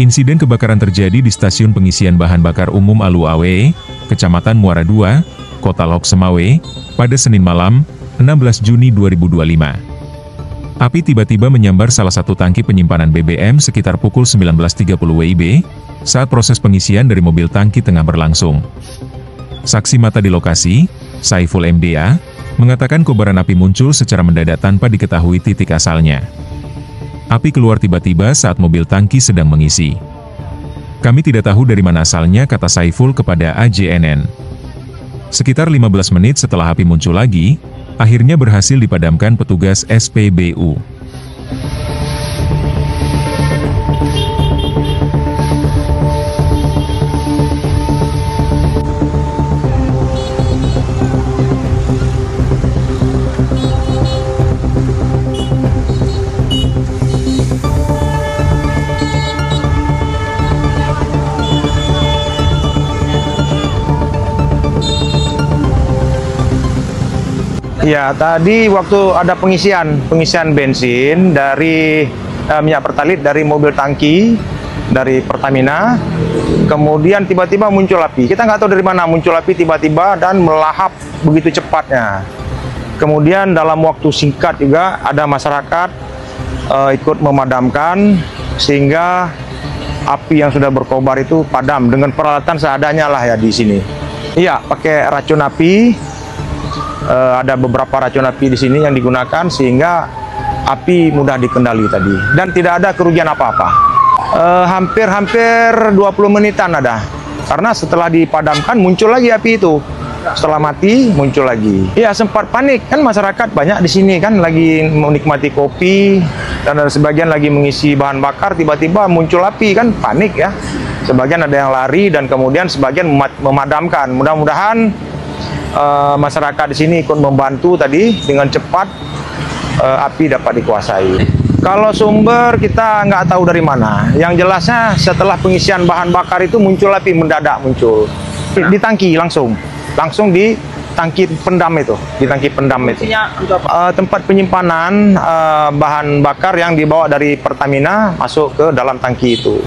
Insiden kebakaran terjadi di stasiun pengisian bahan bakar umum Alu Awe, Kecamatan Muara II, Kota Lok Semawe, pada Senin malam, 16 Juni 2025. Api tiba-tiba menyambar salah satu tangki penyimpanan BBM sekitar pukul 19.30 WIB, saat proses pengisian dari mobil tangki tengah berlangsung. Saksi mata di lokasi, Saiful MDA, mengatakan kobaran api muncul secara mendadak tanpa diketahui titik asalnya. Api keluar tiba-tiba saat mobil tangki sedang mengisi. Kami tidak tahu dari mana asalnya, kata Saiful kepada AJNN. Sekitar 15 menit setelah api muncul lagi, akhirnya berhasil dipadamkan petugas SPBU. Ya, tadi waktu ada pengisian bensin dari minyak pertalit dari mobil tangki dari Pertamina, kemudian tiba-tiba muncul api. Kita nggak tahu dari mana muncul api tiba-tiba dan melahap begitu cepatnya. Kemudian dalam waktu singkat juga ada masyarakat ikut memadamkan sehingga api yang sudah berkobar itu padam dengan peralatan seadanya lah ya di sini. Iya, pakai racun api. Ada beberapa racun api di sini yang digunakan sehingga api mudah dikendali tadi dan tidak ada kerugian apa-apa. Hampir 20 menitan ada, karena setelah dipadamkan muncul lagi api itu. Setelah mati muncul lagi. Ya, sempat panik kan masyarakat banyak di sini kan lagi menikmati kopi dan ada sebagian lagi mengisi bahan bakar, tiba-tiba muncul api kan panik ya. Sebagian ada yang lari dan kemudian sebagian memadamkan. Mudah-mudahan masyarakat di sini ikut membantu tadi dengan cepat api dapat dikuasai. Kalau sumber kita nggak tahu dari mana. Yang jelasnya setelah pengisian bahan bakar itu muncul api mendadak muncul di tangki langsung di tangki pendam itu, tempat penyimpanan bahan bakar yang dibawa dari Pertamina masuk ke dalam tangki itu.